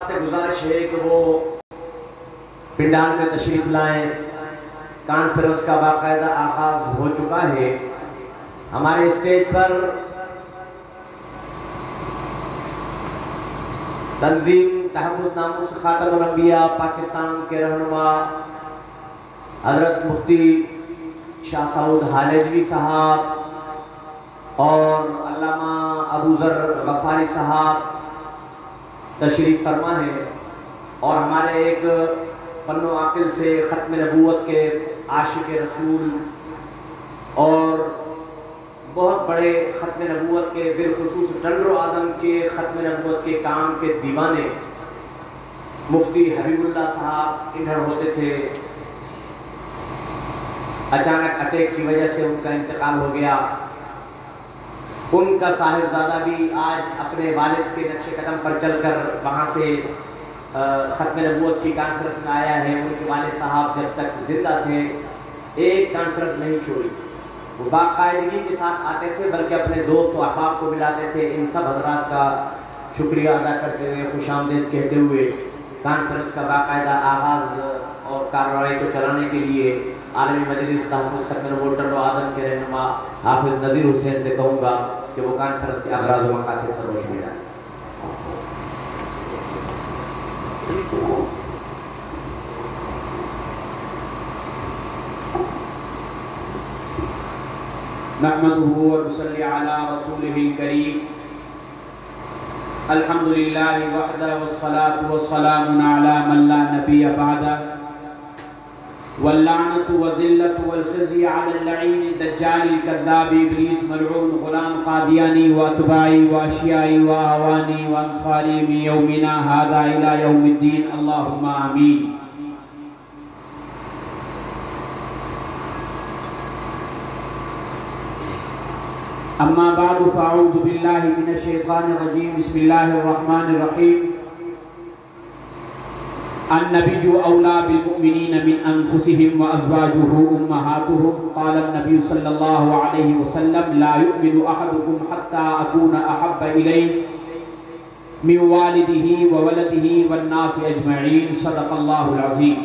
سے گزارش ہے کہ وہ پنڈال میں تشریف لائیں. کانفرنس کا باقاعدہ آغاز ہو چکا ہے. ہمارے اسٹیج پر تنظیم تحفظ ناموس خاتم الانبیاء پاکستان کے رہنما حضرت مفتی شاہ سعود حالجوی صاحب اور علامہ ابو ذر غفاری صاحب تشریف فرما ہے، اور ہمارے ایک فن و عقل سے ختم نبوت کے عاشق رسول اور بہت بڑے ختم نبوت کے بالخصوص ڈنڈ و آدم کے ختم نبوت کے کام کے دیوانے مفتی حبیب اللہ صاحب انٹر ہوتے تھے. اچانک اٹیک کی وجہ سے ان کا انتقال ہو گیا. ان کا صاحبزادہ بھی آج اپنے والد کے نقش قدم پر چل کر وہاں سے ختم نبوت کی کانفرنس میں آیا ہے. ان کے والد صاحب جب تک زندہ تھے ایک کانفرنس نہیں چھوڑی. وہ باقاعدگی کے ساتھ آتے تھے، بلکہ اپنے دوست و احباب کو ملاتے تھے. ان سب حضرات کا شکریہ ادا کرتے ہوئے، خوش آمدید کہتے ہوئے، کانفرنس کا باقاعدہ آغاز اور کارروائی کو چلانے کے لیے عالمی مجلس تحفظ ختم نبوت ڈنڈ و آدم کے رہنما حافظ نذیر حسین سے کہوں گا کہ وہ کانفرنس کے اغراض و مقاصد پر روشنی ڈالیں. نحمده ونصلي على رسوله الكريم. الحمد لله وحده والصلاة والسلام على من لا نبي بعده، واللعنة والذلة والخزي على اللعين الدجال الكذاب إبليس ملعون غلام قادياني وأتباعي وأشيائي وأعواني وأنصاري من يومنا هذا إلى يوم الدين، اللهم آمين. اما بعد فاعوذ باللہ من الشیطان الرجیم. بسم اللہ الرحمن الرحیم. النبی اولا بالمؤمنین من انفسهم وازواجه امہاتهم. قال النبی صلی اللہ علیہ وسلم لا يؤمن احدكم حتى اكون احب الیہ من والده وولده والناس اجمعین. صدق اللہ العظیم.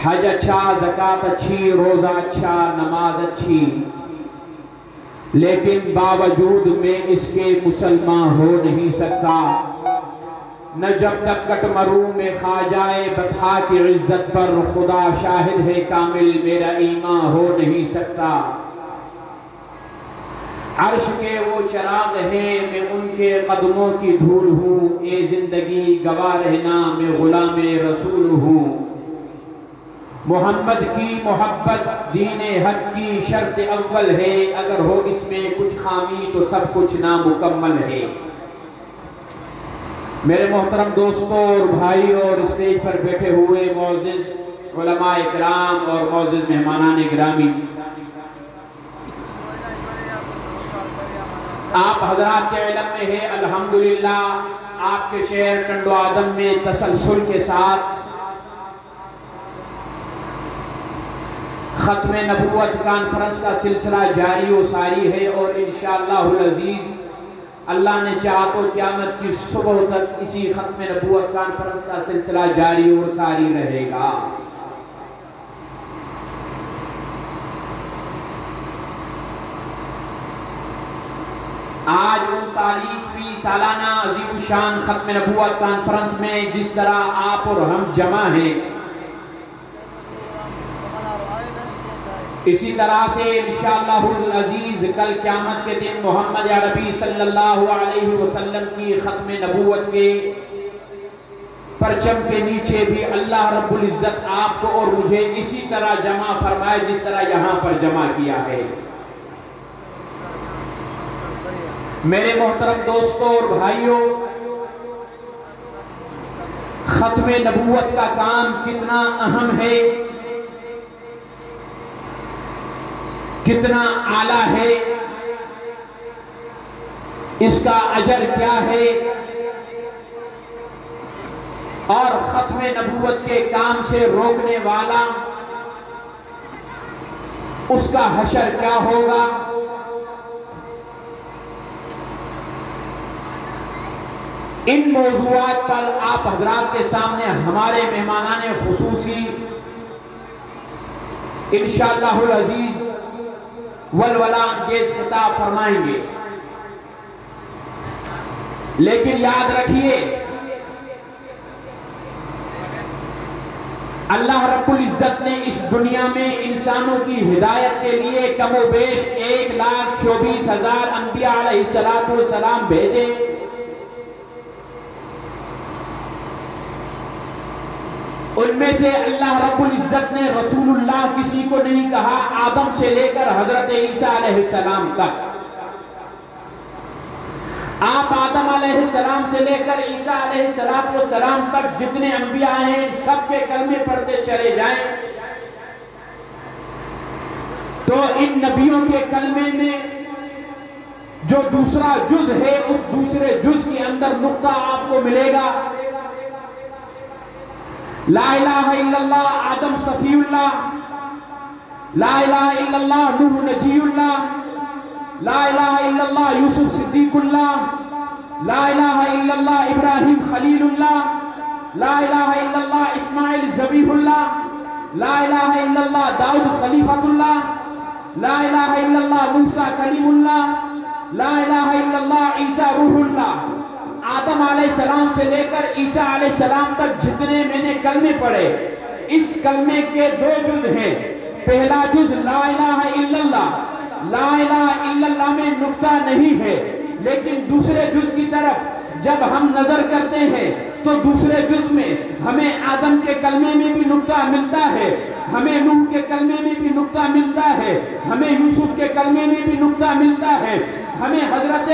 حج اچھا، زکوٰۃ اچھی، روزہ اچھا، نماز اچھی، لیکن باوجود میں اس کے مسلمان ہو نہیں سکتا نہ جب تک کٹمرو میں خواجائے بطحا کی عزت پر خدا شاہد ہے کامل میرا ایمان ہو نہیں سکتا. عرش کے وہ چراغ ہیں میں ان کے قدموں کی دھول ہوں. اے زندگی گواہ رہنا میں غلام رسول ہوں. محمد کی محبت دین حق کی شرط اول ہے، اگر ہو اس میں کچھ خامی تو سب کچھ نامکمل ہے. میرے محترم دوستوں اور بھائی اور اسٹیج پر بیٹھے ہوئے معزز علماء اکرام اور معزز مہمانان گرامی، آپ حضرات کے علم میں ہے الحمدللہ آپ کے شہر ڈنڈ و آدم میں تسلسل کے ساتھ ختم نبوت کانفرنس کا سلسلہ جاری و ساری ہے، اور انشاءاللہ العزیز اللہ نے چاہا تو قیامت کی صبح تک اسی ختم نبوت کانفرنس کا سلسلہ جاری و ساری رہے گا. آج 39ویں سالانہ عظیم الشان ختم نبوت کانفرنس میں جس طرح آپ اور ہم جمع ہیں، اسی طرح سے انشاءاللہ العزیز کل قیامت کے دن محمد عربی صلی اللہ علیہ وسلم کی ختم نبوت کے پرچم کے نیچے بھی اللہ رب العزت آپ کو اور مجھے اسی طرح جمع فرمائے جس طرح یہاں پر جمع کیا ہے. میرے محترم دوستوں اور بھائیوں، ختم نبوت کا کام کتنا اہم ہے، کتنا اعلیٰ ہے، اس کا اجر کیا ہے، اور ختم نبوت کے کام سے روکنے والا اس کا حشر کیا ہوگا. ان موضوعات پر آپ حضرات کے سامنے ہمارے مہمانان خصوصی انشاءاللہ العزیز ولولہ انگیز خطاب فرمائیں گے، لیکن یاد رکھیے اللہ رب العزت نے اس دنیا میں انسانوں کی ہدایت کے لیے کم و بیش 1,24,000 انبیاء علیہ السلام بھیجے۔ ان میں سے اللہ رب العزت نے رسول اللہ کسی کو نہیں کہا، آدم سے لے کر حضرت عیسیٰ علیہ السلام تک۔ آپ آدم علیہ السلام سے لے کر عیسیٰ علیہ السلام تک جتنے انبیاء ہیں سب کے کلمے پڑھتے چلے جائیں تو ان نبیوں کے کلمے میں جو دوسرا جز ہے اس دوسرے جز کے اندر نقطہ آپ کو ملے گا۔ لا الہ الا اللہ آدم صفی اللہ، لا الہ الا اللہ نوح نجی اللہ، لا الہ الا اللہ یوسف صدیق اللہ، لا الہ الا اللہ ابراہیم خلیل اللہ، لا الہ الا اللہ اسماعیل ذبیح اللہ، لا الہ الا اللہ داؤد خلیفۃ اللہ، لا الہ الا اللہ موسیٰ کلیم اللہ، لا الہ الا اللہ عیسیٰ روح اللہ۔ آدم علیہ السلام سے لے کر عیسیٰ علیہ السلام تک جتنے میں نے کلمے پڑھے، اس کلمے کے دو جز ہیں۔ پہلا جز لا الہ الا اللہ، لا الہ الا اللہ میں نقطہ نہیں ہے، لیکن دوسرے جز کی طرف جب ہم نظر کرتے ہیں تو دوسرے جز میں ہمیں آدم کے کلمے میں بھی نقطہ ملتا ہے، ہمیں نوح کے کلمے میں بھی نقطہ ملتا ہے، ہمیں یوسف کے کلمے میں بھی نقطہ ملتا ہے، ہمیں حضرت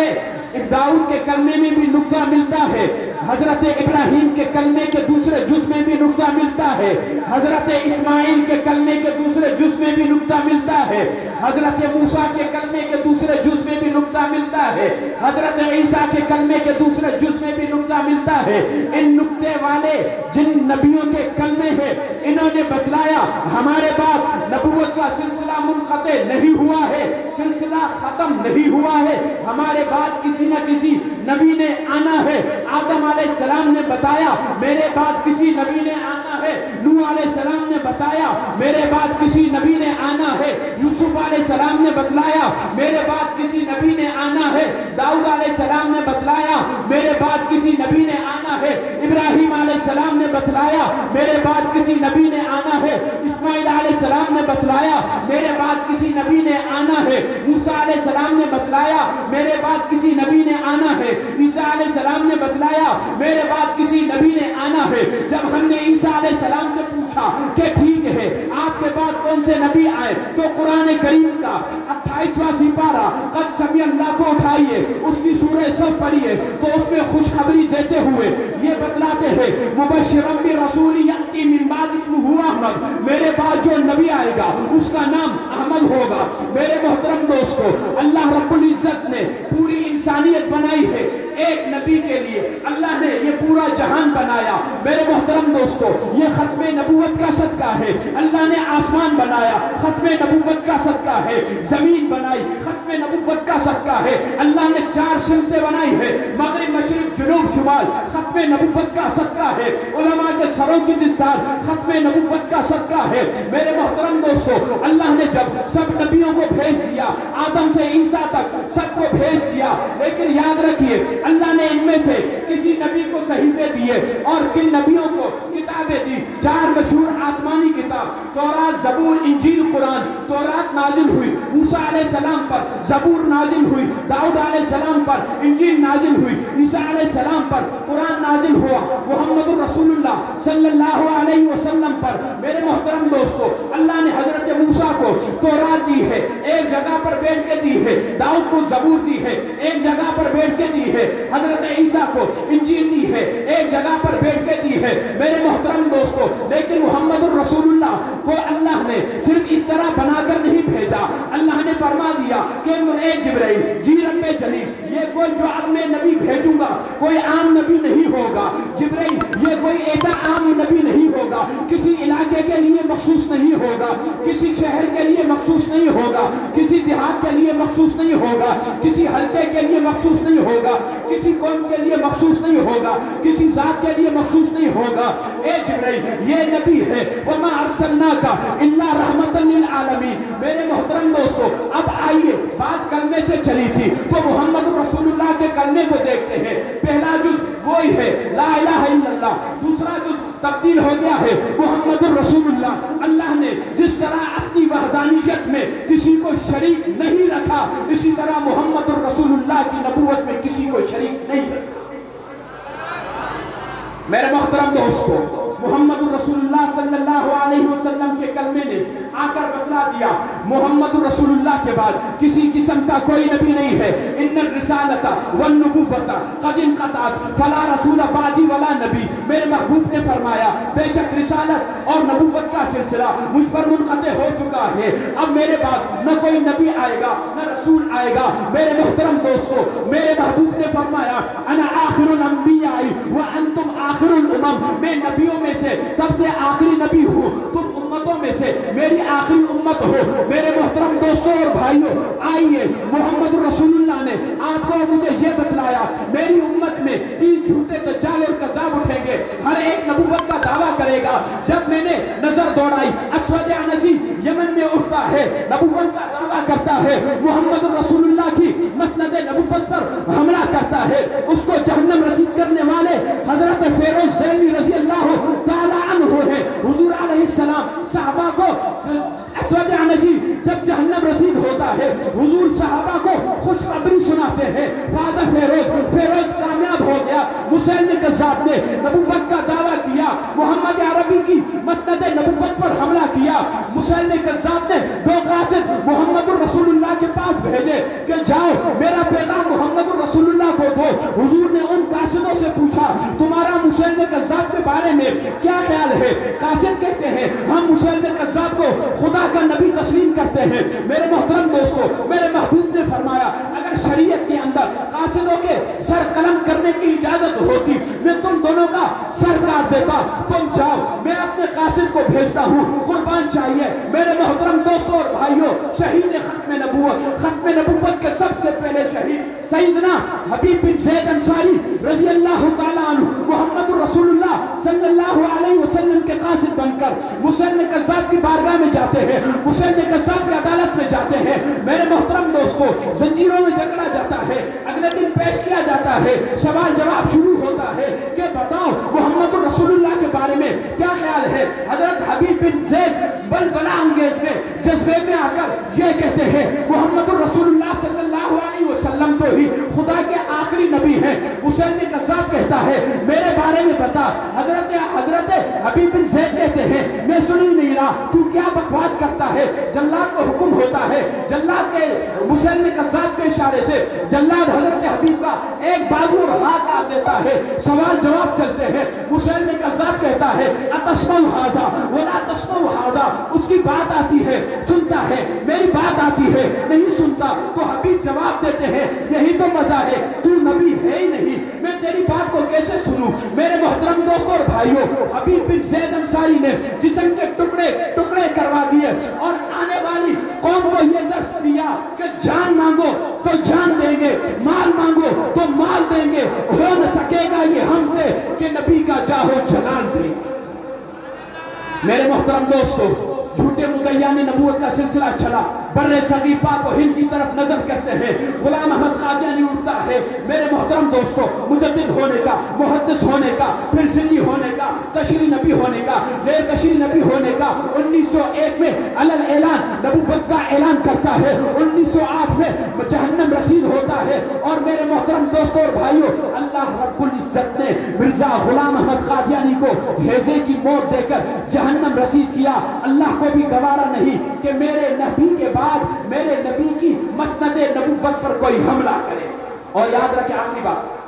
داؤد کے کلمے میں بھی نقطہ ملتا ہے، حضرت ابراہیم کے کلمے کے دوسرے جز میں بھی نقطہ ملتا ہے، حضرت اسماعیل کے کلمے کے دوسرے جز میں بھی نقطہ ملتا ہے، حضرت موسیٰ کے کلمے کے دوسرے جز میں بھی نقطہ ملتا ہے، حضرت عیسیٰ کے کلمے کے دوسرے جز میں بھی نقطہ ملتا ہے۔ ان نقطے والے جن نبیوں کے کلمے ہیں انہوں نے بتلایا ہمارے بعد نبوت کا سلسلہ منقطع نہیں ہوا ہے، سلسلہ ختم نہیں ہوا ہے، ہمارے بعد کسی نہ کسی نبی نے آنا ہے۔ آدم علیہ السلام نے بتایا میرے بعد کسی نبی نے آنا ہے، نوح علیہ السلام نے بتایا میرے بعد کسی نبی نے آنا ہے، یوسف علیہ السلام نے بتلایا میرے بعد کسی نبی نے آنا ہے، داؤد علیہ السلام نے بتلایا میرے بعد کسی نبی نے آنا ہے، ابراہیم علیہ السلام نے بتلایا میرے بعد کسی نبی نے آنا ہے، اسماعیل علیہ السلام نے بتلایا میرے بعد کسی نبی نے آنا ہے، موسیٰ علیہ السلام نے بتلایا میرے بعد کسی نبی نے آنا ہے، عیسیٰ علیہ السلام نے بتلایا میرے بعد کسی نبی نے آنا ہے۔ جب ہم نے عیسیٰ علیہ السلام سے پوچھا کہ ٹھیک ہے آپ کے بعد کون سے نبی آئے تو قرآن کریم کا 28واں سپارہ قد سمیع اللہ کو اٹھائیے، اس کی سورہ صف پڑھیے تو اس میں خوشخبری دیتے ہوئے یہ بتلاتے ہیں مبشرا برسول یأتی من بعد اسمہ احمد، میرے بعد جو نبی آئے گا اس کا نام احمد ہوگا۔ میرے محترم دوستو، اللہ رب العزت نے پوری انسانیت بنائی ہے ایک نبی کے لیے، اللہ نے یہ پورا جہان بنایا۔ میرے محترم دوستو، یہ ختم نبوت کا صدقہ ہے، اللہ نے آسمان بنایا ختم نبوت کا صدقہ ہے، زمین بنائی ختم نبوت کا صدقہ ہے، اللہ نے 4 سمتیں بنائی ہے، مغرب مشرق جنوب شمال ختم نبوت کا صدقہ ہے، علماء کے سروں کی دستار ختم نبوت کا صدقہ ہے۔ میرے محترم دوستو، اللہ نے جب سب نبیوں کو بھیج دیا، آدم سے عیسیٰ تک سب کو بھیج دیا، لیکن یاد رکھیے اللہ نے ان میں سے کسی نبی کو صحیفے دیے اور کن نبیوں کو کتابیں دی۔ 4 مشہور آسمانی کتاب تورات، زبور، انجیل، قرآن۔ تورات نازل ہوئی موسیٰ علیہ السلام پر، زبور نازل ہوئی داؤد علیہ السلام پر، انجیل نازل ہوئی عیسیٰ علیہ السلام پر، قرآن نازل ہوا محمد رسول اللہ صلی اللہ علیہ وسلم پر۔ میرے محترم دوستو، اللہ نے حضرت موسیٰ کو تورات دی ہے، ایک جگہ پر بیٹھ کے دی ہے، داؤد کو زبور دی ہے، ایک جگہ پر بیٹھ کے دی ہے، حضرت عیسیٰ کو انجیل دی ہے، ایک جگہ پر بیٹھ کے دی ہے۔ میرے محترم دوستو، لیکن محمد رسول اللہ کو اللہ نے صرف اس طرح بنا کر نہیں بھیجا، اللہ نے فرما دیا کہ اے جبرائیل جی رب جلیل، یہ کوئی جو اب میں نبی بھیجوں گا کوئی عام نبی نہیں ہوگا، جبرائیل یہ کوئی ایسا عام نبی نہیں ہوگا، کسی علاقے کے لیے مخصوص نہیں ہوگا, کسی شہر کے لیے مخصوص نہیں ہوگا, کسی دیہات کے لیے مخصوص نہیں ہوگا, کسی حلقے کے لیے مخصوص نہیں ہوگا, کسی قوم کے لیے مخصوص نہیں ہوگا, کسی ذات کے لیے مخصوص نہیں ہوگا. اے جبرائیل یہ نبی ہے, وَمَا أَرْسَلْنَاكَ إِلَّا رَحْمَةً لِلْعَالَمِينَ. میرے محترم دوستو, اب آئیے بات کلمے سے چلی تھی تو محمد رسول اللہ کے کلمے کو دیکھتے ہیں. پہلا جز وہی ہے لا الہ الا اللہ, دوسرا جز تبدیل ہو گیا ہے محمد الرسول اللہ. اللہ نے جس طرح اپنی وحدانیت میں کسی کو شریک نہیں رکھا, اسی طرح محمد الرسول اللہ کی نبوت میں کسی کو شریک نہیں رکھا. میرے محترم دوستو, محمد الرسول اللہ صلی اللہ علیہ وسلم کے کلمے نے آ کر بتلا دیا محمد الرسول اللہ کے بعد کسی قسم کا کوئی نبی نہیں ہے. ان الرسالۃ والنبوۃ قد انقطعت فلا رسول بعدی ولا نبی. میرے محبوب نے فرمایا بے شک رسالت اور نبوت کا سلسلہ مجھ پر منقطع ہو چکا ہے, اب میرے بعد نہ کوئی نبی آئے گا نہ رسول آئے گا. میرے محترم دوستو, میرے محبوب نے فرمایا انا آخر الانبیاء وانتم آخر الامم. میں نبیوں میں سے سب سے آخری نبی ہوں, تم امتوں میں سے میری آخری امت ہو. میرے محترم دوستوں اور بھائیوں, آئیے محمد رسول اللہ نے آپ کو مجھے یہ بتلایا میری امت میں 30 جھوٹے دجال اور کذاب اٹھیں گے, ہر ایک نبوت کا دعویٰ کرے گا. جب میں نے نظر دوڑائی اسود عنسی یمن میں اٹھتا ہے, نبوت کا دعویٰ کرتا ہے, محمد رسول اللہ کی مسند نبوت پر حملہ کرتا ہے. اس کو جہنم رسید کرنے والے حضرت فیروز دہلوی رضی اللہ تعالیٰ عنہ ہے. حضور علیہ السلام صحابہ کو اسود عنسی جب جہنم رسید ہوتا ہے, حضور صحابہ کو خوشخبری سناتے ہیں, فاز فیروز کامیاب ہو گیا. مسیلمہ کذاب نے نبوت کا دعویٰ کیا, محمد عربی کی مسند نبوت پر حملہ کیا. مسیلمہ کذاب نے 2 قاصد محمد الرسول اللہ کے پاس بھیجے کہ جاؤ میرا پیغام محمد الرسول اللہ کو دو. حضور نے ان قاصدوں سے پوچھا تمہارا مسیلمہ کذاب کے بارے میں کیا خیال ہے؟ قاصد کہتے ہیں ہم مسیلمہ کذاب کو خدا کا نبی تسلیم کرتے ہیں. میرے محترم دوستو, میرے محبوب نے فرمایا اگر شریعت کے اندر قاصدوں کے سر قلم کرنے کی اجازت ہوتی میں تم دونوں کا سر کاٹ دیتا. تم جاؤ, میں اپنے قاصد کو بھیجتا ہوں, قربان چاہیے. میرے محترم دوستو اور بھائیوں, شہید ختم نبوت کے سب سے پہلے شہید سیدنا حبیب بن زید انصاری رضی اللہ تعالیٰ عنہ محمد رسول اللہ صلی اللہ علیہ وسلم کے قاصد بن کر مسیلمہ کذاب کی بارگاہ میں جاتے ہیں, مسیلمہ کذاب کی عدالت میں جاتے ہیں. میرے محترم دوستو, زنجیروں میں جکڑا جاتا ہے, اگلے دن پیش کیا جاتا ہے, سوال جواب شروع ہوتا ہے کہ بتاؤ محمد رسول اللہ کے بارے میں کیا خیال ہے. حضرت حبیب بن زید بلبلا انگیز میں جذبے میں آ کر یہ کہتے ہیں محمد رسول اللہ صلی اللہ علیہ وسلم تو ہی خدا کے آخری نبی ہیں. مسیلمہ کذاب کہتا ہے میرے بارے میں بتا. حضرت حبیب بن زید کہتے ہیں میں سن ہی نہیں رہا, تو کیا بکواس کرتا ہے. جلاد کو حکم ہوتا ہے, جلاد کے مسیلمہ کذاب کے اشارے سے جلاد حضرت حبیب کا ایک بازو اور ہاتھ کاٹ دیتا ہے. سوال جواب چلتے ہیں. مسیلمہ کذاب کہتا ہے اتسمعوا ھذا ولا تسمعوا ھذا. اس کی بات آتی ہے سنتا ہے, میری بات آتی ہے نہیں سنتا. تو حبیب جواب دیتے ہیں یہی تو مزہ ہے, تو نبی ہے ہی نہیں, میں تیری بات کو کیسے سنوں. میرے محترم دوستوں اور بھائیوں, حبیب بن زید انصاری نے جسم کے ٹکڑے کروا دیے اور آنے والی قوم کو یہ درس دیا کہ جان مانگو تو جان دیں گے, مال مانگو تو مال دیں گے, ہو نہ سکے گا یہ ہم سے کہ نبی کا جاہو جلال دیں گے. میرے محترم دوستو, جھوٹے مدعیان نبوت کا سلسلہ چلا. بر صغیر پاک و ہند کی طرف نظر کرتے ہیں, غلام احمد قادیانی اٹھتا ہے. میرے محترم دوستو, مجدد ہونے کا, محدث ہونے کا, پھر سنی ہونے کا, تشریع نبی ہونے کا, غیر تشریع نبی ہونے کا. 1901 میں علل اعلان نبوت کا اعلان کرتا ہے, 1908 میں جہنم رسید ہوتا ہے. اور میرے محترم دوستو اور بھائیوں, اللہ رب العزت نے مرزا غلام احمد قادیانی کو ہیضے کی موت دے کر جہنم رسید کیا. اللہ کو بھی گوارا نہیں کہ میرے نبی کے بعد میرے نبی کی مسند نبوت پر کوئی حملہ کرے. اور یاد رکھیں آخری بات,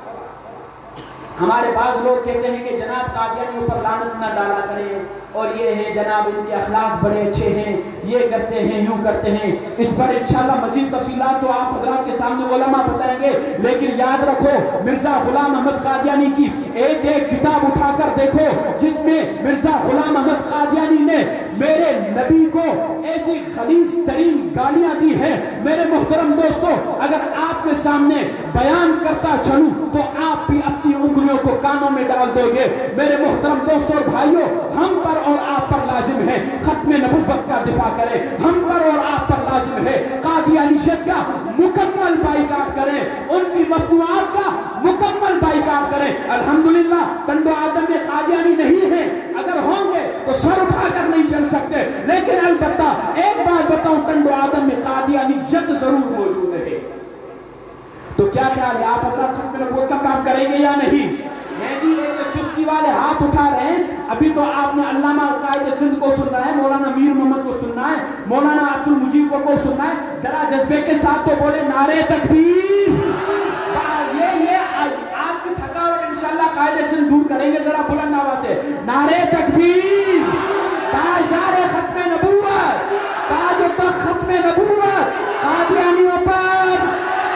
ہمارے بعض لوگ کہتے ہیں کہ جناب قادیانیوں پر لعنت نہ ڈالا کریں, اور یہ ہے جناب ان کے اخلاق بڑے اچھے ہیں, یہ کرتے ہیں یوں کرتے ہیں. اس پر انشاءاللہ مزید تفصیلات تو آپ حضرات کے سامنے علماء بتائیں گے, لیکن یاد رکھو مرزا غلام احمد قادیانی کی ایک کتاب اٹھا کر دیکھو جس میں مرزا غلام احمد قادیانی نے میرے نبی کو ایسی خلیص ترین گالیاں دی ہیں. میرے محترم دوستو، اگر آپ کے سامنے بیان کرتا چلوں تو آپ بھی اپنی انگلیوں کو کانوں میں ڈال دو گے. میرے محترم دوستو اور بھائیوں، ہم پر اور آپ پر لازم ہے ختم نبوت کا دفاع کریں. ہم پر اور آپ پر لازم ہے قادیانیت کا مکمل بائیکاٹ کریں، ان کی مصنوعات کا مکمل بائیکاٹ کریں. الحمدللہ ٹنڈو آدم میں قادیانی نہیں ہیں، اگر ہوں گے تو سر اٹھا کر نہیں چل سکتے. لیکن البتہ ایک بات بتاؤں، ٹنڈو آدم میں قادیانیت ضرور موجود ہے. تو کیا خیال ہے، آپ حضرات ختم نبوت کا کام کریں گے یا نہیں؟ جی ایسے سستی والے ہاتھ اٹھا رہے ہیں. ابھی تو آپ نے علامہ قائد سندھ کو سننا ہے، مولانا میر محمد کو سننا ہے، مولانا عبد المجید کو سننا ہے. ذرا جذبے کے ساتھ تو بولے نعرہ تکبیر. یہ آپ کی تھکاوٹ انشاءاللہ قائد سندھ دور کریں گے. ذرا بلند آواز سے نعرہ تکبیر. تاجدار ختم نبوت، تاج و تخت ختم نبوت قادیانیوں پر،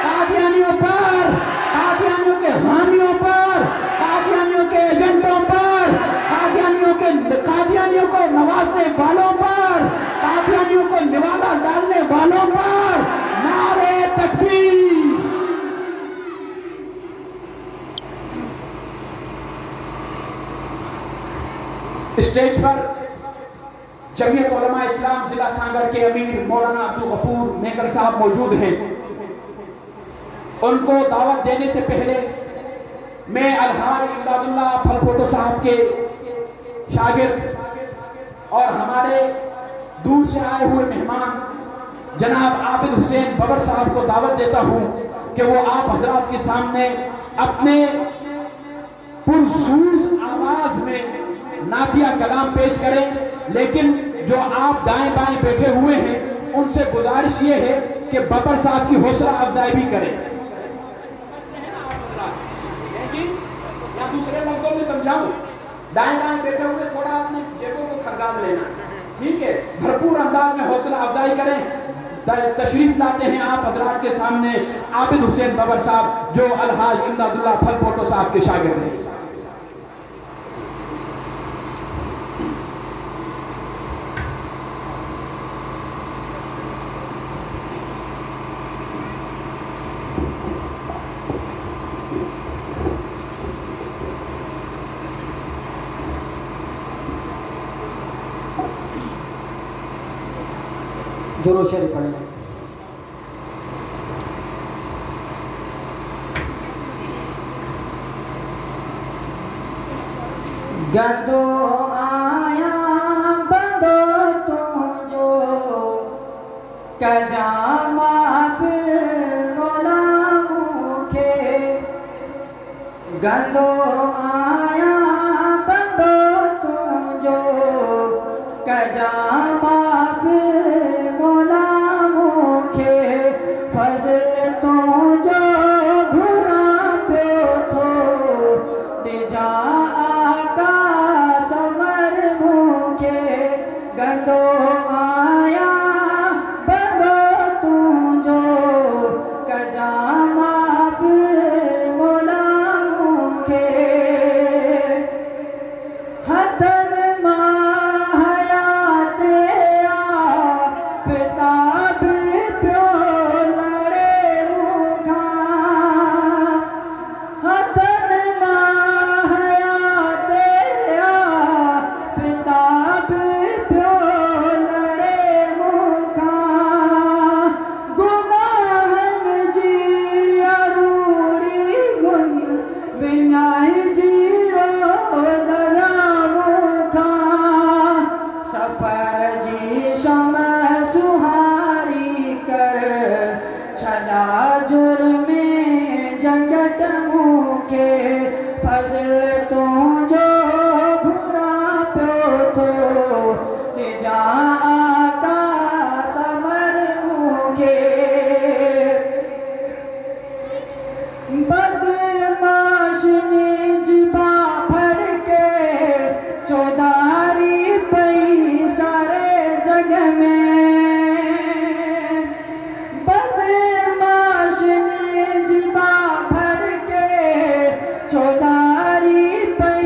قادیانیوں پر، قادیانیوں کے حامیوں پر، قادیانیوں کے ایجنٹوں پر، قادیانیوں کو نوازنے والوں پر، قادیانیوں کو نوالا ڈالنے والوں پر نعرہ تکبیر. اسٹیج پر جمعیت علماء اسلام ضلع سانگر کے امیر مولانا عبدالغفور نیگر صاحب موجود ہیں. ان کو دعوت دینے سے پہلے میں الحاج امداد اللہ پھلپوٹو صاحب کے شاگرد اور ہمارے دور سے آئے ہوئے مہمان جناب عابد حسین ببر صاحب کو دعوت دیتا ہوں کہ وہ آپ حضرات کے سامنے اپنے پرسوز آواز میں نعتیہ کلام پیش کریں. لیکن جو آپ دائیں بائیں بیٹھے ہوئے ہیں ان سے گزارش یہ ہے کہ ببر صاحب کی حوصلہ افزائی بھی کریں. یا دوسرے لفظوں میں سمجھاؤں، دائیں بائیں بیٹھے ہوئے تھوڑا اپنے جیبوں کو کھنگال لینا، ٹھیک ہے، بھرپور انداز میں حوصلہ افزائی کریں. تشریف لاتے ہیں آپ حضرات کے سامنے عابد حسین ببر صاحب جو الحاج امداد اللہ پھلپوٹو صاحب کے شاگرد ہیں. درود شریف پڑھیں. گدو آیا بندو تو جو کجاما پھر غلاموں کے. گدو آیا بندو تو جو کجاما چوداری پئی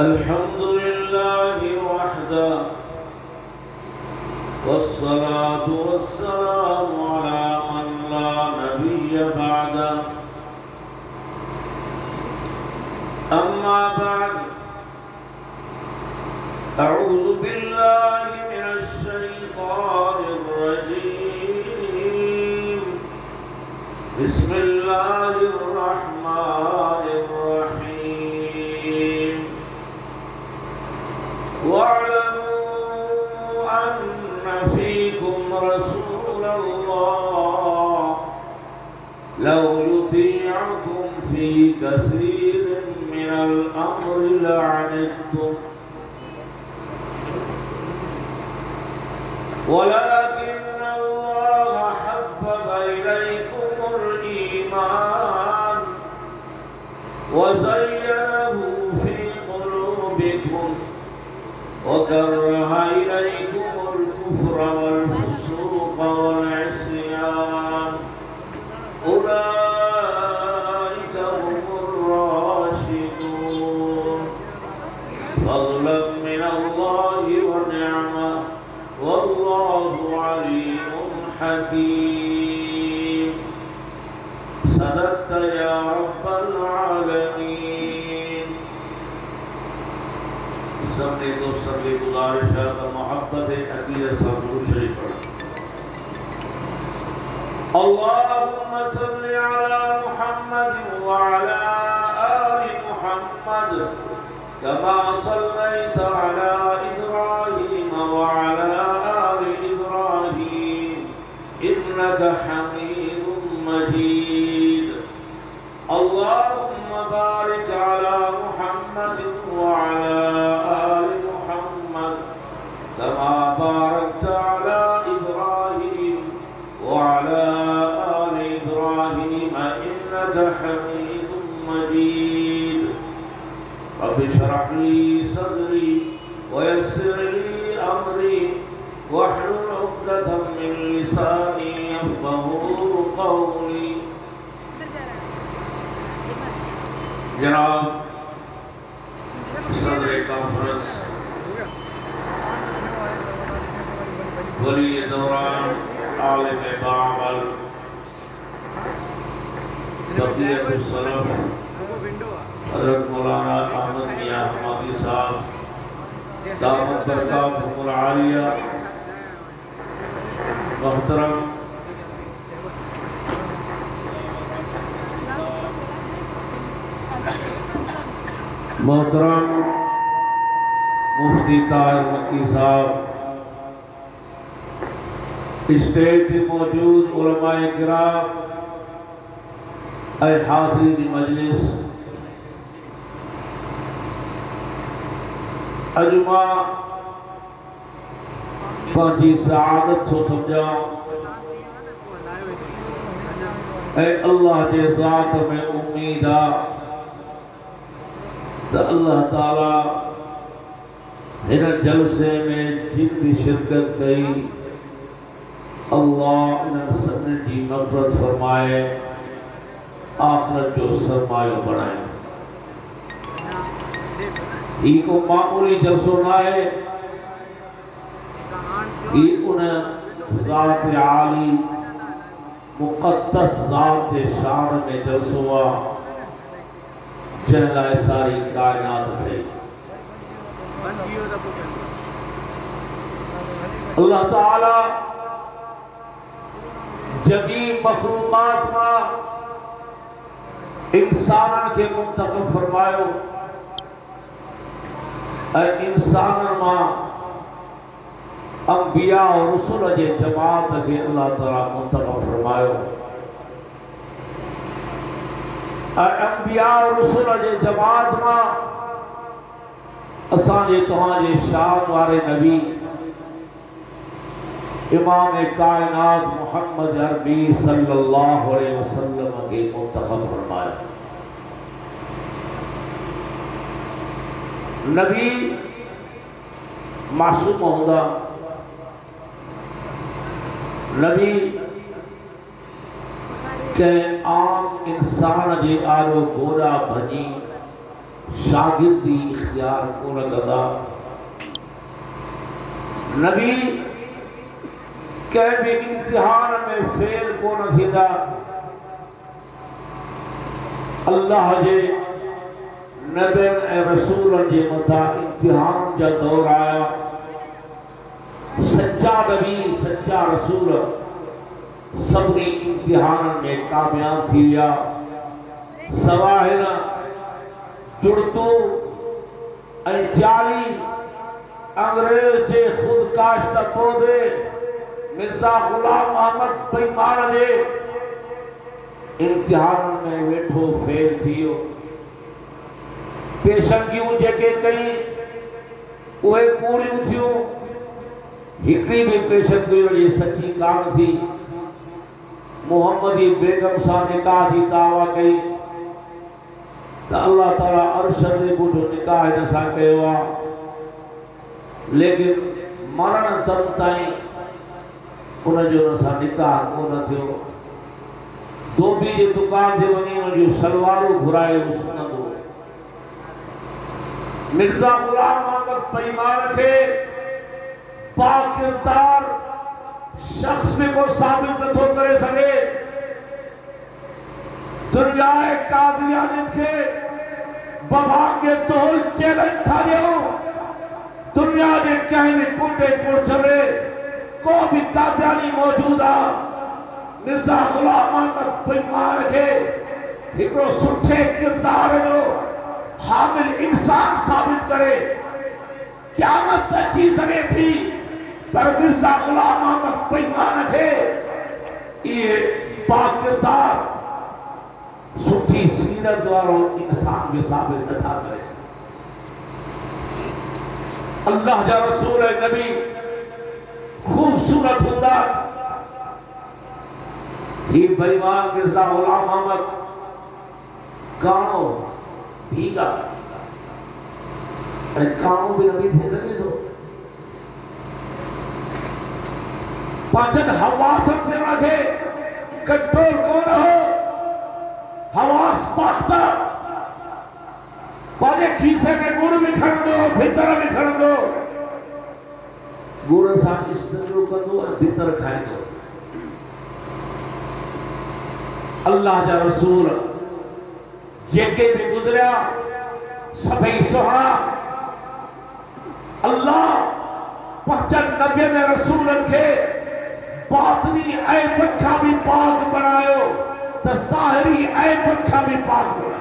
الحمد لله وحده والصلاة والسلام على من لا نبي بعده أما بعد أعوذ بالله من الشيطان الرجيم بسم الله الرحمن الرحيم واعلموا أن فيكم رسول الله لو يطيعكم في كثير من الأمر لعنتم ولكن الله حبب إليكم الإيمان وزينه في قلوبكم وكره إليكم الكفر والفسوق والعصيان أولئك هم الراشدون فضلا من الله ونعمة والله عليم حكيم صدقت يا رب العالمين سب نے دوستوں کی گزارش ہے کہ محبت عقیدت سب درود شریف پڑھیں اللهم صل على محمد وعلى آل محمد كما صليت على إبراهيم وعلى آل إبراهيم إنك حميد مجيد اللهم بارك على محمد وعلى آل محمد كما باركت على إبراهيم وعلى آل إبراهيم إنك حميد مجيد رب اشرح لي صدري ويسر لي أمري واحلل عقدة من لساني يفقهوا قولي جناب صدر کانفرنس ولی دوران عالم باعمل بقیت السلام حضرت مولانا احمد میاں حمادی صاحب دامت برکاتہم العالیہ، محترم مفتی طاہر مکی صاحب، اسٹیج پہ موجود علماء کرام، اے حاضرین مجلس، اجماع پانچی سعادت سو سمجھا، اے اللہ کے ذات میں امید آ تو اللہ تعالیٰ ہر جلسے میں جن بھی شرکت کی اللہ انہیں سبنے کی مغفرت فرمائے، آخرت جو سرمایہ بنائے۔ یہ کو معمولی جلسوں نائے، یہ انہیں ذات عالی مقدس ذات شان میں جلسوا جہلائے ساری کائنات ہے۔ اللہ تعالی جمیع مخلوقات میں انسانوں کے منتخب فرمائے، اے انسانوں میں انبیاء اور رسول جے جماعت کے اللہ تعالی منتخب فرمائے، اے انبیاء اور رسول جے جماعت میں اسان جے تہاں جے شان وارے نبی امام کائنات محمد عربی صلی اللہ علیہ وسلم کے منتخب فرمائے۔ نبی معصوم ہوندہ، نبی کہ عام انسان جے آلو گوڑا بھنی شاگردی اختیار کو لگا، نبی کہ بھی امتحان میں فیل کو نہ اللہ جے نبی اے رسول جے متا امتحان جا دور آیا، سچا نبی سچا رسول سبنی امتحان میں کامیاب تھیا، سواہر جڑتو اے جالی انگریز جے خود کاشتہ پودے مرزا غلام محمد پیمان جے امتحان میں ویٹھو فیل تھیو، پیشنگیوں جے کے کئی اوہ پوری تھیو، ہکڑی بھی پیشنگیوں جے سچی کام تھی، محمدی بیگم سا نکاح دی دعویٰ کئی تو اللہ تعالیٰ ارشد کو جو نکاح نسا کہوا، لیکن مرن دم تائیں انہیں جو نسا نکاح کو نہ تھیو، دو بھی جے دکان دے ونی انہیں جو سلوارو گھرائے اس نہ دو۔ مرزا غلام محمد پیمان کے پاک کردار شخص میں کو ثابت نہ تو کرے سکے، دنیا قادیانیت کے بابا کے دول چیلنج تھا دیو، دنیا نے کہیں کنڈے پور چلے کو بھی قادیانی موجودہ مرزا غلام محمد پیمان کے ایکڑو سٹھے کردار جو حامل انسان ثابت کرے، قیامت تک کی سکے تھی پر مرزا غلام محمد پیمان کے یہ پاک کردار سٹھی سیرت دواروں انسان بھی ثابت نہ تھا کرے۔ اللہ جا رسول نبی خوبصورت ہوتا، یہ بیمان مرزا غلام محمد کانوں بھیگا، ارے کانوں بھی نبی تھے سکے تو پانچن حواسم دے رکھے کنٹرول کون ہو، حواس پاکتا پانے کھیسے کے گوڑ میں کھڑ دو، بھتر میں کھڑ دو، گوڑ ساتھ استنجو کر دو اور بھتر کھائے دو۔ اللہ جا رسول یہ کہ بھی گزریا سبھی سوہنا اللہ پہچن نبی میں رسول کے باطنی عیب رکھا بھی پاک بنایو تو ظاہری عیب رکھا بھی پاک بنایو.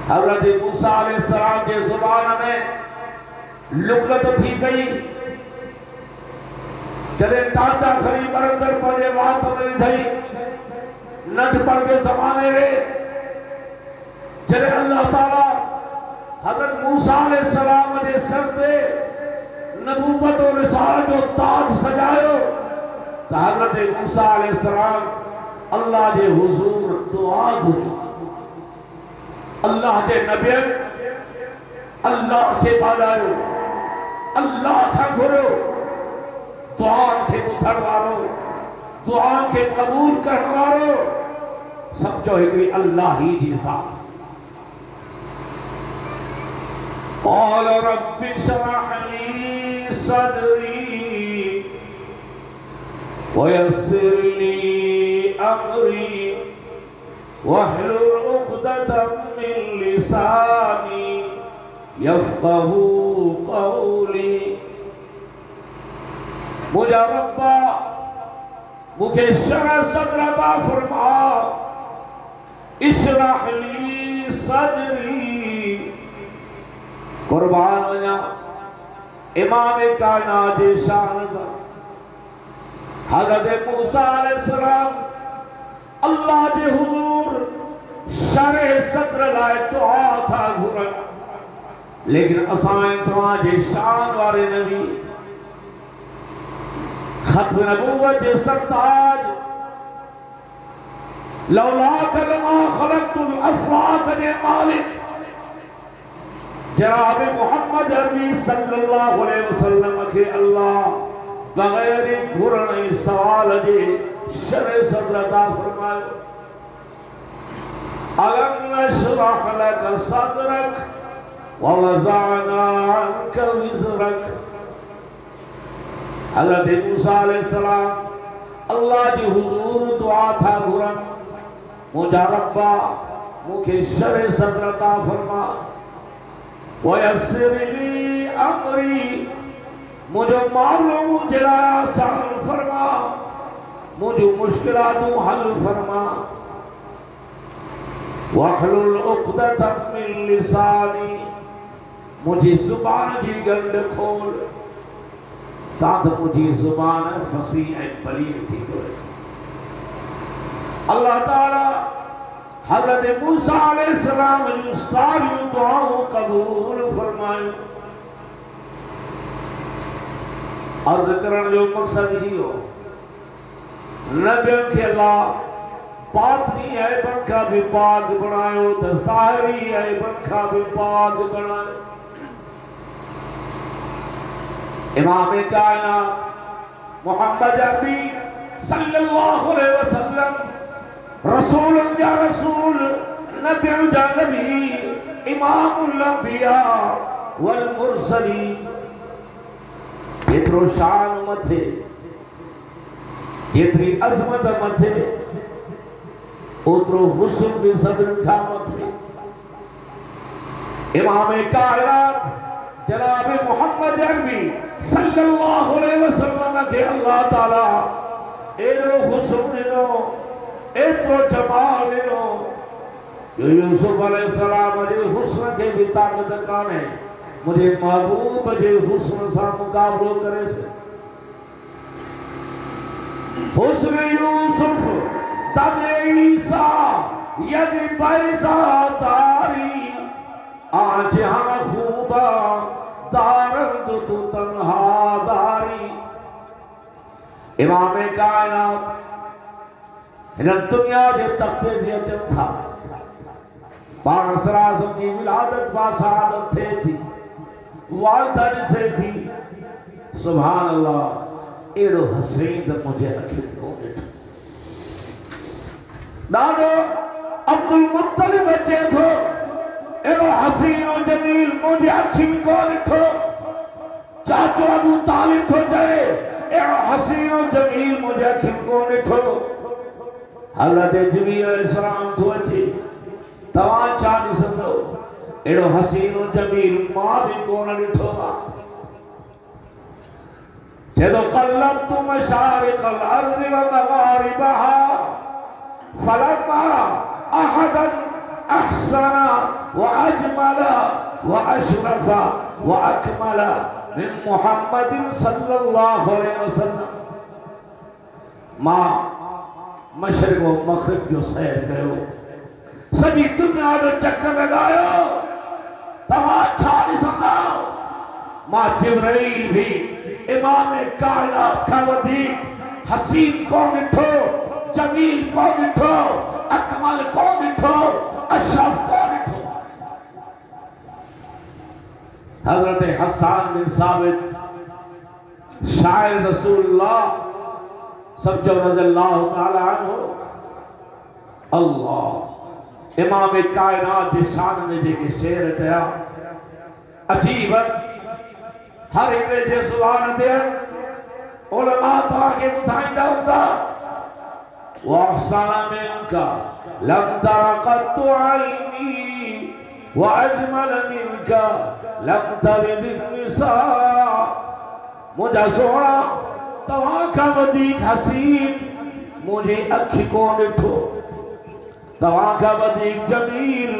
حضرت موسیٰ علیہ السلام کے زبان میں لکلت تھی گئی جلے ٹاٹا کھری برندر پڑے وات میں دھائی نٹ پڑ کے زمانے رہے جلے اللہ تعالیٰ حضرت موسیٰ علیہ السلام نے سر دے نبوت و رسالت و تاج سجائے تو حضرت موسیٰ علیہ السلام اللہ دے حضور دعا گھری اللہ دے نبی اللہ کے بالائیو اللہ کا گھرو دعا کے متھروارو دعا کے قبول کرنوارو سب جو ہے کوئی اللہ ہی جیسا. قال رب اشرح لي صدري ويسر لي امري واحلل عقدة من لساني يفقهوا قولي. مجھے ربا مجھے شرح صدر عطا فرما اشرح لی صدری قربان وجہ امام کائنات شان دا حضرت موسیٰ علیہ السلام اللہ دے حضور شرح صدر لائے دعا تھا گھرن لیکن اسائیں دعا دے شان وارے نبی ختم نبوت سرتاج لولاک لما خلقت الافلاک نے مالک جناب محمد عربی صلی اللہ علیہ وسلم کے اللہ بغیر گھرنے سوال دے شرع صدر عطا فرمائے. أَلَمْ نَشْرَحْ لَكَ صَدْرَكَ وَوَضَعْنَا عَنْكَ وِزْرَكَ. حضرت موسیٰ علیہ السلام اللہ جی حضور دعا تھا گھرن مجھا ربا مجھے شرع صدر عطا فرما وَيَسِّرْ لِي أَمْرِي مجھے معلوم جلائے آسان فرما مجھے مشکلاتوں حل فرما وَحْلُلْ عُقْدَةً مِّن لِسَانِي مجھے زبان جی گنڈ کھول تاکہ مجھے زبان فصیح بلیغ تھی کرے. اللہ تعالیٰ حضرت موسیٰ علیہ السلام نے ساری دعاؤں قبول فرمائے. عرض کرنے جو مقصد ہی ہو نبیوں کے اللہ باطنی عیبن کا بھی پاک بنائے تو ظاہری عیبن کا بھی پاک بنائے. امام کائنات محمد عربی صلی اللہ علیہ وسلم رسول یا رسول نبی یا نبی امام الانبیاء والمرسلین اترو شان متھے اتری عظمت متھے اترو حسن بھی صدر کا متھے. امام کائنات جناب محمد عربی صلی اللہ علیہ وسلم کے اللہ تعالیٰ ایرو حسن نو ایترو جمال نو جو یوسف علیہ السلام مجھے حسن کے بھی طاقت کانے مجھے محبوب مجھے حسن سا مقابلو کرے سے. حسن یوسف تب عیسیٰ ید بیضا داری آج ہم خوبا دارند تو تنہا داری. امام کائنات ہنن دنیا کے تختے دیا جب تھا بارہ سرازم کی ولادت باسعادت تھے تھی والدہ جسے تھی. سبحان اللہ ایڑو حسین مجھے اکھل کو دانو عبد المطلب بچے تھو ایڑو حسین و جمیل مجھے اکھل کو لکھو. چاچو ابو طالب تھو جائے ایڑو حسین و جمیل مجھے اکھل کو لکھو. حضرت جبریل علیہ السلام تو اچھی توان چاہنی سندو ایڈو حسین و جمیل ماں بھی کون ڈٹھو گا جدو قلبت مشارق الارض و مغاربها فلما احدا احسن واجمل واشرف واکمل من محمد صلی اللہ علیہ وسلم ماں مشرق و مغرب جو سیر کرو سبھی دنیا جو چکر لگاؤ تمام چھاڑی سناؤ ماں جبرائیل بھی امام کائنات کا ودیع حسین کو مٹھو جمیل کو مٹھو اکمل کو مٹھو اشرف کو مٹھو حضرت حسان بن ثابت شاعر رسول اللہ سب جو رضی اللہ تعالی عنہ اللہ امام کائنات جی شان میں جے کے شعر چیا عجیب ہر ایک جے سبحان دے علماء تو آگے بتائیں دا وَأَحْسَنَ مِنْكَ لَمْ تَرَ قَطُّ عَيْنِي وَأَجْمَلَ مِنْكَ لَمْ تَلِدِ النِّسَاء مجھا سوڑا تواں کا ودیق حسین مجھے اکھی کو ڈٹھو تواں کا ودیق جمیل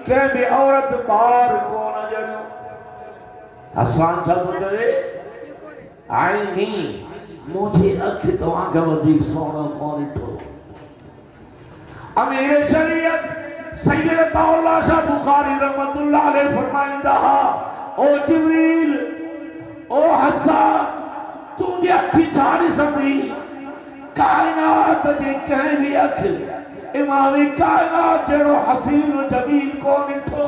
کہ بھی عورت بار کو نہ جڑو حسان چاہتا کرے آئینی مجھے اکھی تواں کا ودیق سوڑا کو ڈٹھو امیر شریعت سید اللہ شاہ بخاری رحمت اللہ علیہ فرمائندہ او جبریل او حسان تُجھے اکھی چھاڑی سمجھی کائنات جے کہیں بھی اکھی امامی کائنات جڑو حسین و جمیل کو مٹھو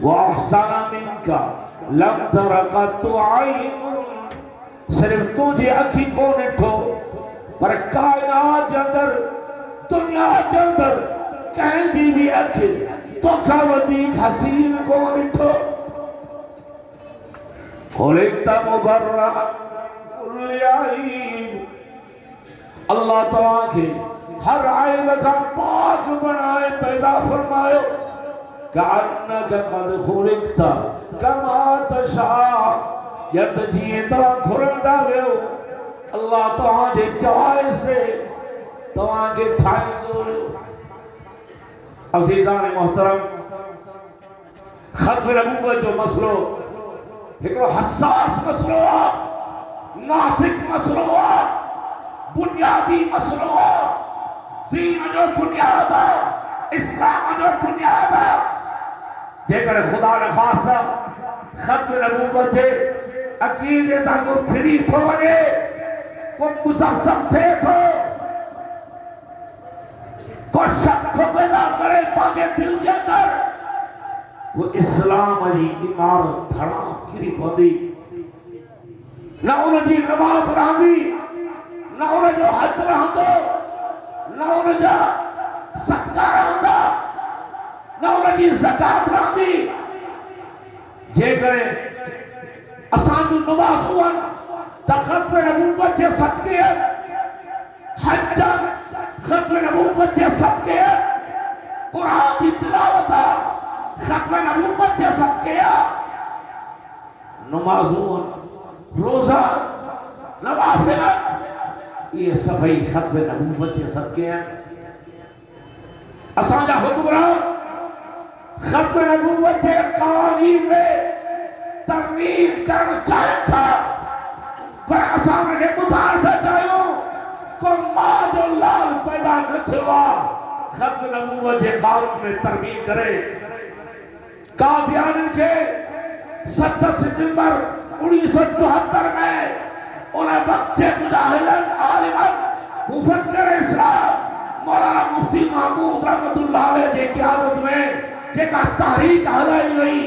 وَأَحْسَنَ مِنْكَ لَمْ تَرَ قَطُّ عَيْنٌ صرف تُجھے اکھی کو مٹھو پر کائنات جندر دنیا جندر کہیں بھی اکھی تو کا ودیق حسین کو مٹھو خلقت مبرأ کل عیب اللہ تعالیٰ کے ہر عیب کا پاک بنائے پیدا فرمائے کَأَنَّكَ قَدْ خُلِقْتَ كَمَا تَشَاءُ جب جیتا کھرنڈا گئے اللہ تعالیٰ جے چاہے سے تعالیٰ کے ٹھائیں دو عزیزان محترم ختم نبوت جو مسئلہ ایک حساس مسئلہ ناسک مسئلہ بنیادی مسئلہ دین جو بنیاد اسلام جو بنیاد دیکھر خدا نے خواستہ ختم نبوت تھے عقیدے تا کو پھری تھو ونے کو مسلسل تھے تھو کو شک کو پیدا کرے پاگے دل کے اندر وہ اسلام علی عمارت دھڑا کری پودی نہ انہوں جی نماز رہنگی نہ انہوں جو حج رہنگو نہ انہوں جو صدقہ رہنگا نہ انہوں جی زکاة رہنگی جے کرے اسان جو نماز ہوئن تا ختم نبوت جے صدقے ہیں حجن ختم نبوت جے صدقے ہیں قرآن کی تلاوتا ختم نبوت جے صدقے ہیں نمازون روزہ نوافل یہ سبھی ختم نبوت جے صدقے ہیں اسان جا حکمران ختم نبوت جے قوانین میں ترمیم کرنا چاہتا تھا پر اسان نے اتار تھا چاہیوں کو ماں جو لال پیدا نہ چھوا ختم نبوت جے قانون میں ترمیم کرے قادیان کے 7 ستمبر 1974 میں انہیں بچے مجاہدن عالمان مفکر اسلام مولانا مفتی محمود رحمت اللہ علیہ جے قیادت میں جے کا تحریک حلائی رہی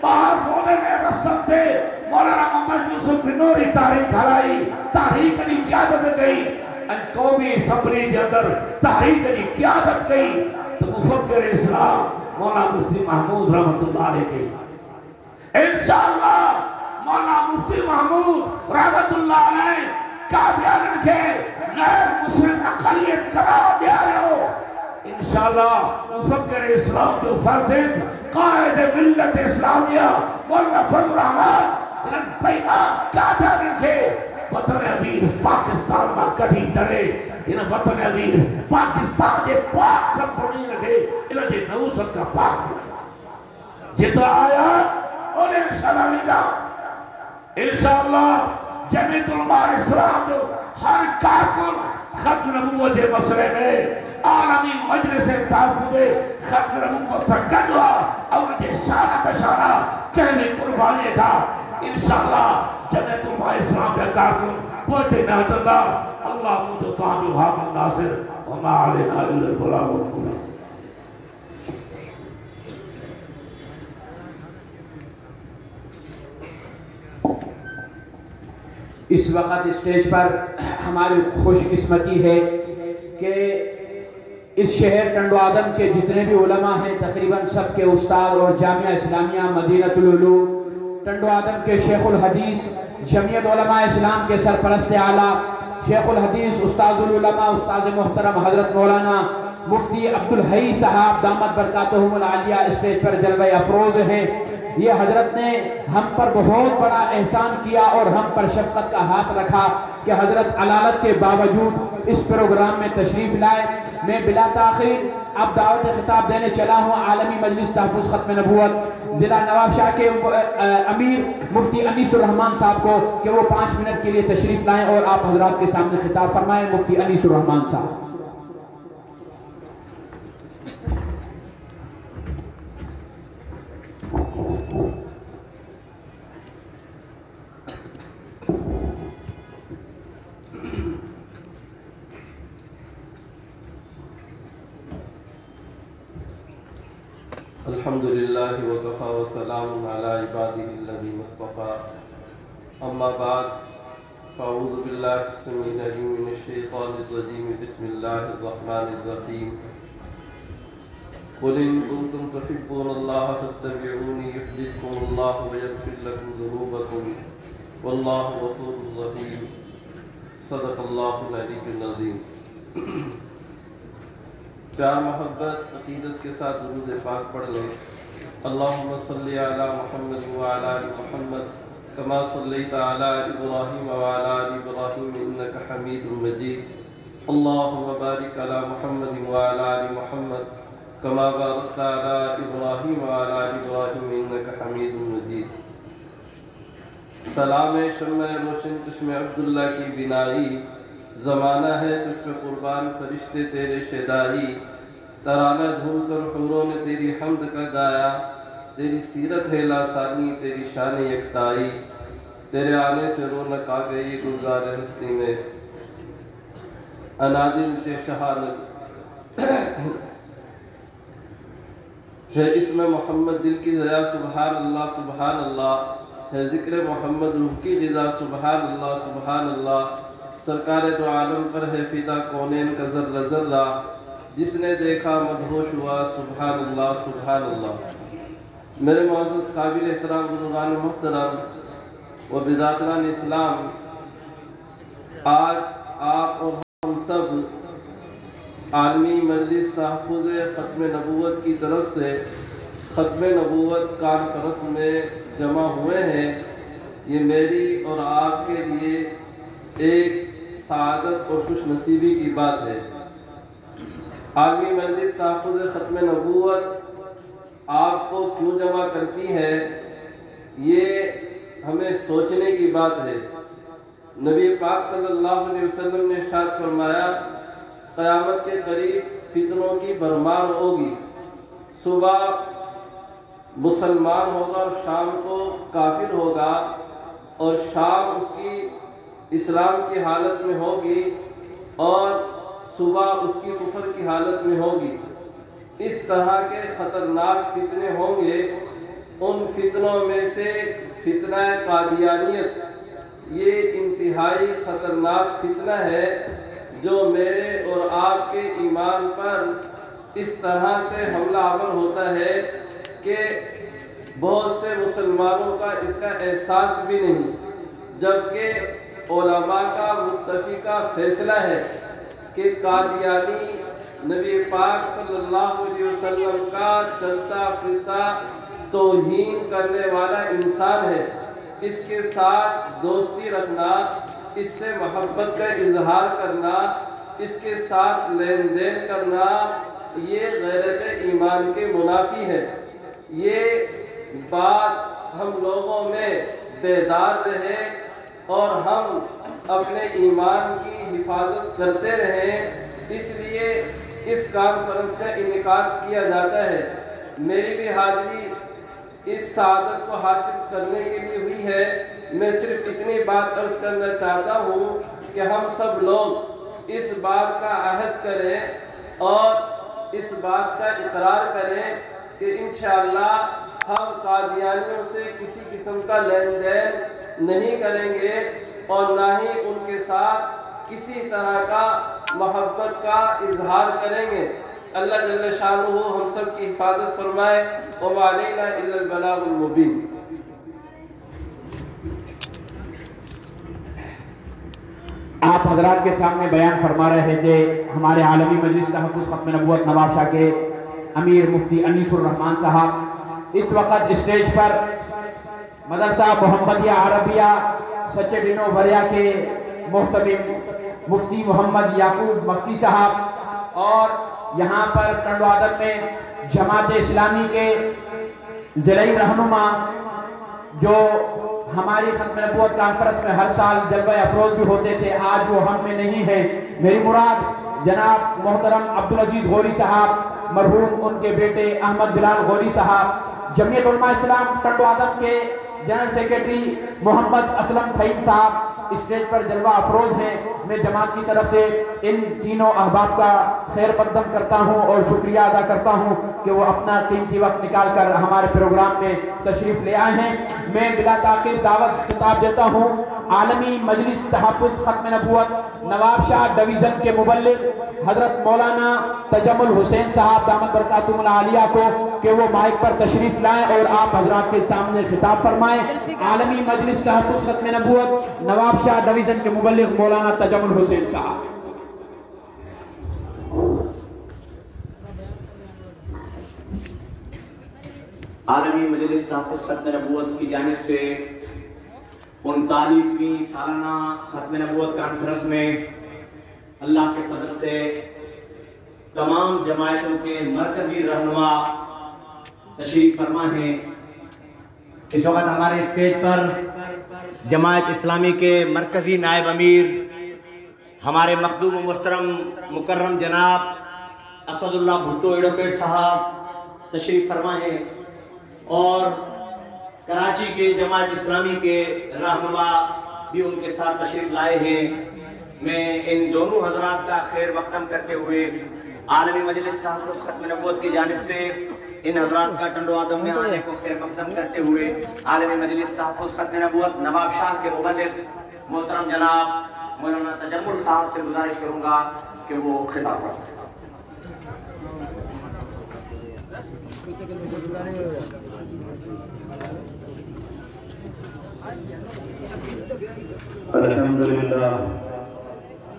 باہر ہونے میں رسم تھے مولانا محمد یوسف بنوری تحریک حلائی تحریک کی قیادت گئی قومی اسمبلی کے اندر تحریک کی قیادت گئی تو مفکر اسلام مولانا مفتی محمود رحمت اللہ علیہ گئی انشاءاللہ مولانا مفتی محمود رحمت اللہ علیہ قادیان کے غیر مسلم اقلیت قرار دے رہے ہو، انشاءاللہ مفکر اسلام جو فرد قائد ملت اسلامیہ مولانا فضل الرحمان ان پیمان کاتا رکھے وطن عزیز پاکستان میں کٹھی ڈرے، ان وطن عزیز پاکستان کے پاک سب پڑھیں رکھے، انہاں جے نوسط کا پاک جتا آیا انہیں انشاءاللہ ملا انشاءاللہ جمعیت علماء اسلام جو ہر کارکن ختم نبوت مسئلے میں عالمی مجلس تحفظ ختم نبوت سکڑوا اور جے شانہ بشانہ کہنے قربانی تھا انشاءاللہ جمعیت علماء اسلام کے کارکن پوچھے نہت اللہ مجھو تانجو حامل ناصر وما علینا الا البلاغ المبین۔ اس وقت اسٹیج پر ہماری خوش قسمتی ہے کہ اس شہر ٹنڈو آدم کے جتنے بھی علماء ہیں تقریباً سب کے استاد اور جامعہ اسلامیہ مدینۃ العلوم ٹنڈو آدم کے شیخ الحدیث جمعیت علماء اسلام کے سرپرست اعلیٰ شیخ الحدیث استاد العلماء استاد محترم حضرت مولانا مفتی عبدالحی صاحب دامت برکاتہم العالیہ اسٹیج پر جلوہ افروز ہیں۔ یہ حضرت نے ہم پر بہت بڑا احسان کیا اور ہم پر شفقت کا ہاتھ رکھا کہ حضرت علالت کے باوجود اس پروگرام میں تشریف لائے۔ میں بلا تاخیر اب دعوت خطاب دینے چلا ہوں عالمی مجلس تحفظ ختم نبوت ضلع نواب شاہ کے امیر مفتی انیس الرحمان صاحب کو کہ وہ 5 منٹ کے لیے تشریف لائیں اور آپ حضرات کے سامنے خطاب فرمائیں۔ مفتی انیس الرحمان صاحب۔ الحمدللہ وکفا وسلام علی عبادہ الذین اصطفیٰ اما بعد فاعوذ باللہ السمیع العلیم من الشیطان الرجیم بسم اللہ الرحمن الرحیم قل ان کنتم تحبون اللہ فاتبعونی یحببکم اللہ ویغفر لکم ذنوبکم واللہ غفور رحیم صدق اللہ العلی العظیم۔ پیار محبت عقیدت کے ساتھ درود پاک پڑھ لیں۔ اللہم صلی علی محمد وعلی آل محمد کما صلیت علی ابراہیم وعلی آل ابراہیم انک حمید مجید۔ اللہم بارک علی محمد وعلی آل محمد کما بارکت علی ابراہیم وعلی آل ابراہیم انک حمید مجید۔ سلام شمع روشن چشم عبداللہ کی بینائی، زمانہ ہے تجھ پہ قربان فرشتے تیرے شیدائی، ترانہ دھون کر حوروں نے تیری حمد کا گایا، تیری سیرت ہے لاسانی تیری شان یکتائی، تیرے آنے سے رونق آ گئی گلزار ہستی میں، انادل کے شہانت ہے اسم محمد دل کی ضیا سبحان اللہ ہے ذکر محمد روح کی غذا سبحان اللہ سرکار دو عالم پر ہے فدا کونین کا ذرہ ذرہ، جس نے دیکھا مدہوش ہوا سبحان اللہ۔ میرے معزز قابل احترام بزرگان محترم و بذاتران اسلام، آج آپ اور ہم سب عالمی مجلس تحفظ ختم نبوت کی طرف سے ختم نبوت کانفرنس میں جمع ہوئے ہیں۔ یہ میری اور آپ کے لیے ایک سعادت اور خوش نصیبی کی بات ہے۔ عالمی مجلس تحفظ ختم نبوت آپ کو کیوں جمع کرتی ہے، یہ ہمیں سوچنے کی بات ہے۔ نبی پاک صلی اللہ علیہ وسلم نے ارشاد فرمایا، قیامت کے قریب فتنوں کی بھرمار ہوگی، صبح مسلمان ہوگا اور شام کو کافر ہوگا، اور شام اس کی اسلام کی حالت میں ہوگی اور صبح اس کی کفر کی حالت میں ہوگی۔ اس طرح کے خطرناک فتنے ہوں گے۔ ان فتنوں میں سے فتنہ قادیانیت یہ انتہائی خطرناک فتنہ ہے، جو میرے اور آپ کے ایمان پر اس طرح سے حملہ آور ہوتا ہے کہ بہت سے مسلمانوں کا اس کا احساس بھی نہیں، جبکہ علماء کا متفقہ فیصلہ ہے کہ قادیانی نبی پاک صلی اللہ علیہ وسلم کا چلتا پھرتا توہین کرنے والا انسان ہے۔ اس کے ساتھ دوستی رکھنا، اس سے محبت کا اظہار کرنا، اس کے ساتھ لین دین کرنا، یہ غیرت ایمان کے منافی ہے۔ یہ بات ہم لوگوں میں بیدار رہے اور ہم اپنے ایمان کی حفاظت کرتے رہیں، اس لیے اس کانفرنس کا انعقاد کیا جاتا ہے۔ میری بھی حاضری اس سعادت کو حاصل کرنے کے لیے ہوئی ہے۔ میں صرف اتنی بات عرض کرنا چاہتا ہوں کہ ہم سب لوگ اس بات کا عہد کریں اور اس بات کا اقرار کریں کہ انشاءاللہ ہم قادیانیوں سے کسی قسم کا لین دین نہیں کریں گے اور نہ ہی ان کے ساتھ کسی طرح کا محبت کا اظہار کریں گے۔ اللہ جل شانہ ہم سب کی حفاظت فرمائے۔ وما علینا الا البلاغ المبین۔ آپ حضرات کے سامنے بیان فرما رہے تھے ہمارے عالمی مجلس تحفظ ختم نبوت نواب شاہ کے امیر مفتی انیس الرحمان صاحب اس وقت اسٹیج پر مدرسہ محمدیہ عربیہ سچے ڈینو بریا کے محتمم مفتی محمد یعقوب مقصی صاحب اور یہاں پر ٹنڈو عادت میں جماعت اسلامی کے ضلعی رہنما جو ہماری ختم نبوت کانفرنس میں ہر سال جلوہ افروز بھی ہوتے تھے، آج وہ ہم میں نہیں ہے۔ میری مراد جناب محترم عبدالعزیز غوری صاحب، مرحوم ان کے بیٹے احمد بلال غوری صاحب، جمعیت علماء اسلام ٹنڈو عادت کے جنرل سیکریٹری محمد اسلم فہیم صاحب اسٹیج پر جلوہ افروز ہیں۔ میں جماعت کی طرف سے ان تینوں احباب کا خیر مقدم کرتا ہوں اور شکریہ ادا کرتا ہوں کہ وہ اپنا قیمتی وقت نکال کر ہمارے پروگرام میں تشریف لے آئے ہیں۔ میں بلا تاخیر دعوت خطاب دیتا ہوں عالمی مجلس تحفظ ختم نبوت نواب شاہ ڈویژن کے مبلغ حضرت مولانا تجمل حسین صاحب دامت برکاتہم العالیہ کو کہ وہ مائک پر تشریف لائیں اور آپ حضرات کے سامنے خطاب فرمائیں۔ عالمی مجلس تحفظ ختم نبوت نواب شاہ ڈویژن کے مبلغ مولانا تجمل حسین صاحب۔ عالمی مجلس تحفظ ختم نبوت کی جانب سے 39ویں سالانہ ختم نبوت کانفرنس میں اللہ کے فضل سے تمام جماعتوں کے مرکزی رہنما تشریف فرما ہیں۔ اس وقت ہمارے اسٹیج پر جماعت اسلامی کے مرکزی نائب امیر ہمارے مخدوم و محترم مکرم جناب اسد اللہ بھٹو ایڈوکیٹ صاحب تشریف فرما ہیں اور کراچی کے جماعت اسلامی کے رہنما بھی ان کے ساتھ تشریف لائے ہیں۔ میں ان دونوں حضرات کا خیر مقدم کرتے ہوئے عالمی مجلس تحفظ ختم نبوت کی جانب سے ان حضرات کا ٹنڈو آدم میں آنے کو خیر مقدم کرتے ہوئے عالمی مجلس تحفظ ختم نبوت نواب شاہ کے مبلغ محترم جناب مولانا تجمل صاحب سے گزارش کروں گا کہ وہ خطاب کریں۔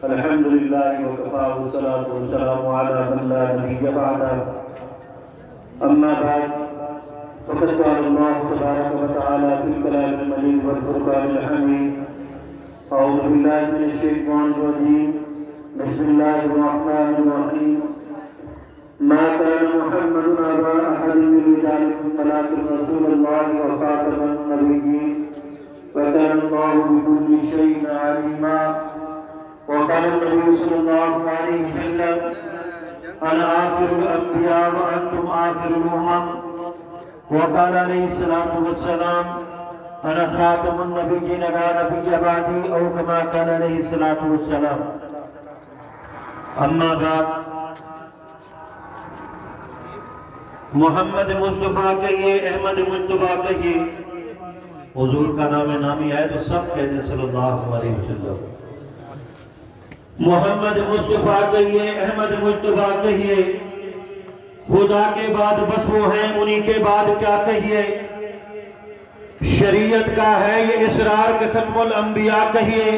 الحمدللہ وکفا والصلاة والسلام علی من لا نبی بعدہ۔ اما بعد فقد قال اللہ تبارک وتعالی فی الکلام المجید والفرقان الحمید۔ اعوذ باللہ من الشیطان الرجیم، بسم اللہ الرحمن الرحیم۔ ما كان محمد أبا أحد من رجالكم ولكن رسول الله وخاتم النبيين وكان الله بكل شيء عليما۔ وقال النبي صلى الله عليه وسلم أنا آخر الأنبياء وأنتم آخر الأمم۔ وقال عليه الصلاة والسلام أنا خاتم النبيين لا نبي بعدي، أو كما قال عليه الصلاة والسلام۔ أما بعد، محمد مصطفیٰ کہیے، احمد مصطفیٰ کہیے، حضور کا نام نامی ہے تو سب کہتے صلی اللہ علیہ وسلم۔ محمد مصطفیٰ کہیے، احمد مصطفیٰ کہیے، خدا کے بعد بس وہ ہیں، انہی کے بعد کیا کہیے؟ شریعت کا ہے یہ اسرار کے ختم الانبیاء کہیے۔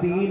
3